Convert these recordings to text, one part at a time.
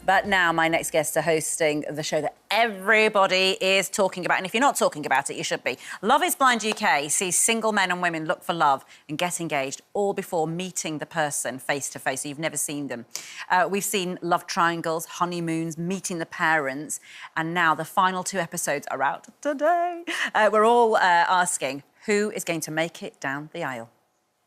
But now my next guests are hosting the show that everybody is talking about. And if you're not talking about it, you should be. Love is Blind UK sees single men and women look for love and get engaged all before meeting the person face to face. So you've never seen them. We've seen love triangles, honeymoons, meeting the parents. And now the final 2 episodes are out today. We're all asking who is going to make it down the aisle.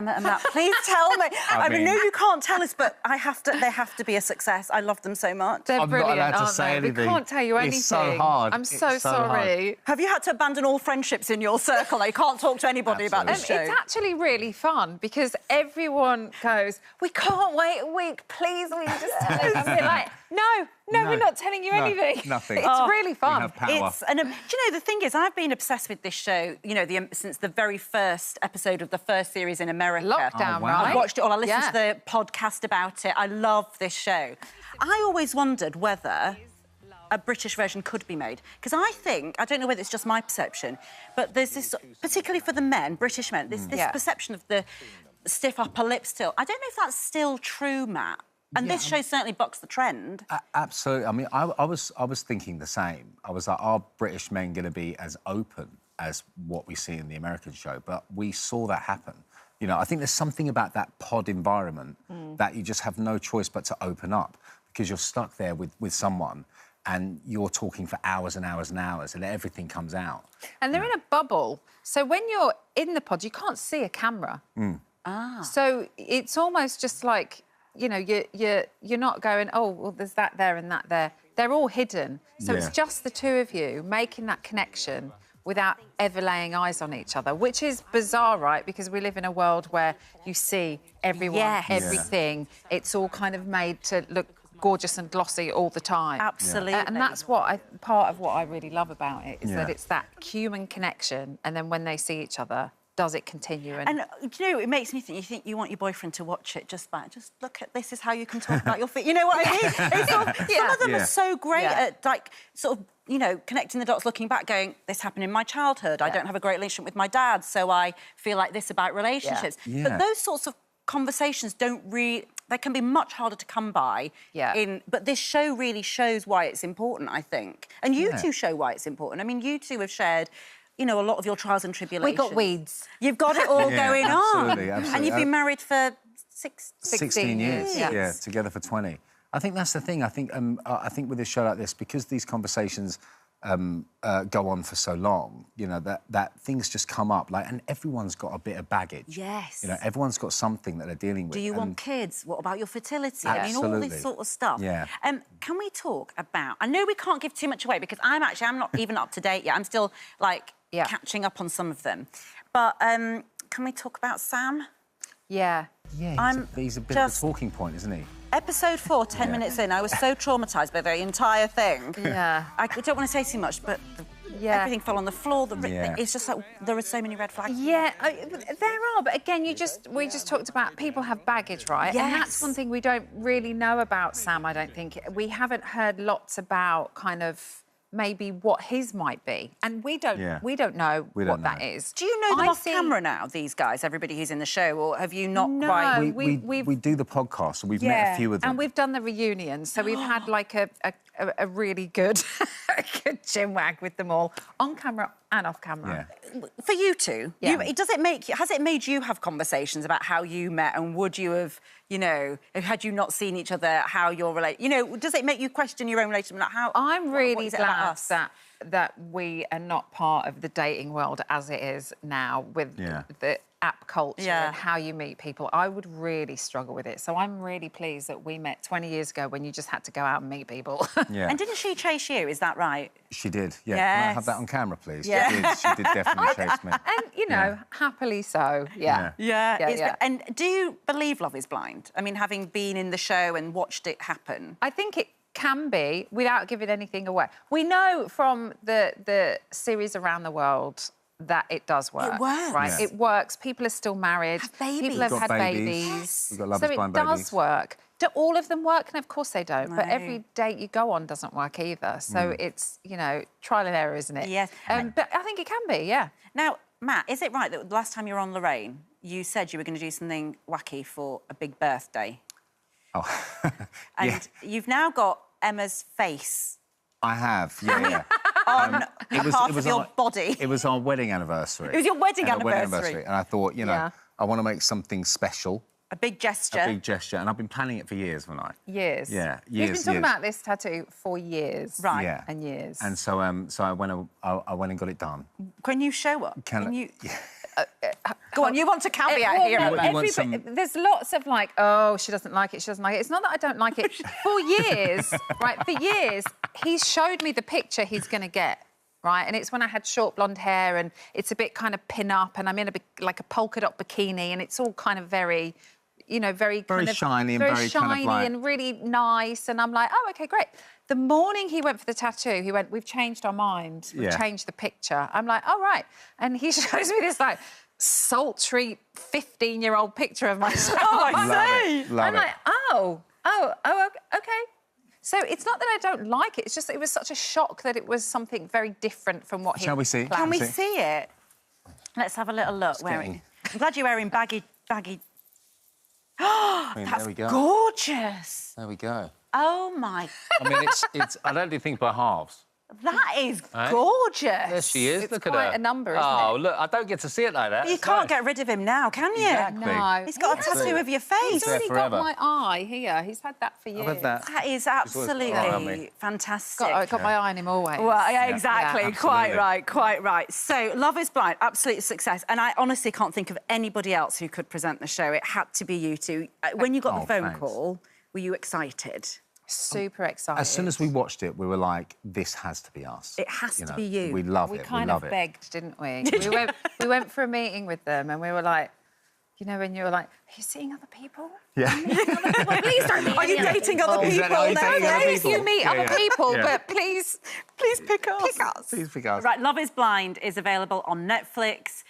Matt, please tell me. I know you can't tell us, but they have to be a success. I love them so much. They're brilliant, not allowed to aren't say they? anything. We can't tell you anything. It's so hard. I'm so sorry. Hard. Have you had to abandon all friendships in your circle? You can't talk to anybody about this show. It's actually really fun because everyone goes, we can't wait a week, please, will you just tell us? And we're like, no, we're not telling you anything. Nothing. It's really fun. We have power. Do you know, the thing is, I've been obsessed with this show, you know, since the very first episode of the first series in America. Lockdown, wow. right? I've watched it all. I listened to the podcast about it. I love this show. I always wondered whether a British version could be made. Because I don't know whether it's just my perception, but there's this, particularly for the men, British men, this perception of the stiff upper lip still. I don't know if that's still true, Matt. And this show certainly bucks the trend. Absolutely. I mean, I was thinking the same. I was like, are British men going to be as open as what we see in the American show? But we saw that happen. You know, I think there's something about that pod environment that you just have no choice but to open up because you're stuck there with someone and you're talking for hours and hours and hours and everything comes out. And they're in a bubble. So when you're in the pod, you can't see a camera. So it's almost just like, you know, you're not going, oh, well, there's that there and that there. They're all hidden. So it's just the two of you making that connection without ever laying eyes on each other, which is bizarre, right? Because we live in a world where you see everyone, everything. It's all kind of made to look gorgeous and glossy all the time. Absolutely. And that's part of what I really love about it, is that it's that human connection, and then when they see each other, does it continue? And you know, it makes me think you want your boyfriend to watch it just look at this is how you can talk about your feet. You know what I mean? It's sort of, some of them are so great at, like, sort of, you know, connecting the dots, looking back, going, this happened in my childhood. I don't have a great relationship with my dad, so I feel like this about relationships. But those sorts of conversations they can be much harder to come by. But this show really shows why it's important, I think. And you two show why it's important. I mean, you two have shared, you know, a lot of your trials and tribulations. We got weeds. You've got it all going on. Absolutely. And you've been married for 16 years. Yeah, together for 20. I think that's the thing. I think with a show like this, because these conversations go on for so long, you know, that things just come up, like, and everyone's got a bit of baggage. Yes. You know, everyone's got something that they're dealing with. Do you want kids? What about your fertility? Absolutely. I mean, all this sort of stuff. Yeah. Can we talk about... I know we can't give too much away because I'm not even up to date yet. I'm still, like, catching up on some of them. But can we talk about Sam? Yeah. Yeah, he's a bit of a talking point, isn't he? Episode 4, 10 minutes in, I was so traumatised by the entire thing. Yeah. I don't want to say too much, but everything fell on the floor. It's just like there are so many red flags. Yeah, there are, but again, we just talked about people have baggage, right? Yes. And that's one thing we don't really know about Sam, I don't think. We haven't heard lots about kind of maybe what his might be, and we don't know what that is. Do you know them off camera now, these guys, everybody who's in the show, or have you not quite... We do the podcast, so we've met a few of them. And we've done the reunions, so we've had like a really good chinwag with them all, on camera and off camera. For you two, has it made you have conversations about how you met, and would you have, you know, had you not seen each other, how you're related? You know, does it make you question your own relationship? Like I'm really glad that we are not part of the dating world as it is now, with the app culture and how you meet people. I would really struggle with it. So I'm really pleased that we met 20 years ago when you just had to go out and meet people. And didn't she chase you? Is that right? She did, yeah. Yes. Can I have that on camera, please? Yeah. She did definitely chase me. And, you know, happily so, And do you believe Love is Blind? I mean, having been in the show and watched it happen. I think it can be, without giving anything away. We know from the series around the world that it does work. It works. Right? It works. People are still married. Have babies. People have We've had got babies. We've got Love So is Blind it does babies. work. Do all of them work? And of course they don't. No. But every date you go on doesn't work either. So it's, you know, trial and error, isn't it? Yes. But I think it can be, yeah. Now, Matt, is it right that the last time you were on Lorraine, you said you were going to do something wacky for a big birthday? Oh, And you've now got Emma's face I have, yeah. on part of your body. It was our wedding anniversary. It was your wedding anniversary. And I thought, you know, I want to make something special. A big gesture. A big gesture. And I've been planning it for years, haven't I? Years. Yeah, You've years, been talking years. about this tattoo for years. Right. Yeah. And years. And so, I went and got it done. Can you show up? Can you... Yeah. Go on, you want to caveat Well, here, no, Emma. You want some- There's lots of like, oh, she doesn't like it, she doesn't like it. It's not that I don't like it. For years, right, for years, he's showed me the picture he's going to get, right? And it's when I had short blonde hair and it's a bit kind of pin-up and I'm in a bit like a polka dot bikini and it's all kind of very, you know, very kind of... shiny and very very shiny kind of like... and really nice. And I'm like, oh, OK, great. The morning he went for the tattoo, he went, we've changed our mind. We've changed the picture. I'm like, oh, right. And he shows me this, like, sultry 15-year-old picture of myself. Oh, I see. I'm like, oh, OK. So it's not that I don't like it, it's just that it was such a shock that it was something very different from what he Shall we see? Can we see it? Let's have a little look. getting- I'm glad you're wearing baggy... I mean, That's there we go. gorgeous. There we go. Oh, my... I mean, it's. I don't do things by halves. That is Right? gorgeous. There she is. It's Look at quite her. a number, isn't Oh, it? look! I don't get to see it like that. You It's can't nice. get rid of him now, can you? Exactly. No. He's got a tattoo of your face. He's already got forever. my eye here. He's had that for years. I've had that. That is always got absolutely around me. fantastic. Got my eye on him always. Well, yeah, exactly. Yeah, quite absolutely. quite right. So, Love is Blind, absolute success. And I honestly can't think of anybody else who could present the show. It had to be you two. When you got the phone thanks. call, were you excited? Super excited. As soon as we watched it, we were like, this has to be us. It has to be you. We love We it. kind we love of it. begged, didn't we? We went for a meeting with them and we were like, you know, when you were like, are you seeing other people? Yeah. Please don't meet Are you any dating other Is people? that- are you dating other Yes, people? you meet Yeah, other yeah. people, Yeah. but please Please pick us. Please pick us. Right, Love is Blind is available on Netflix.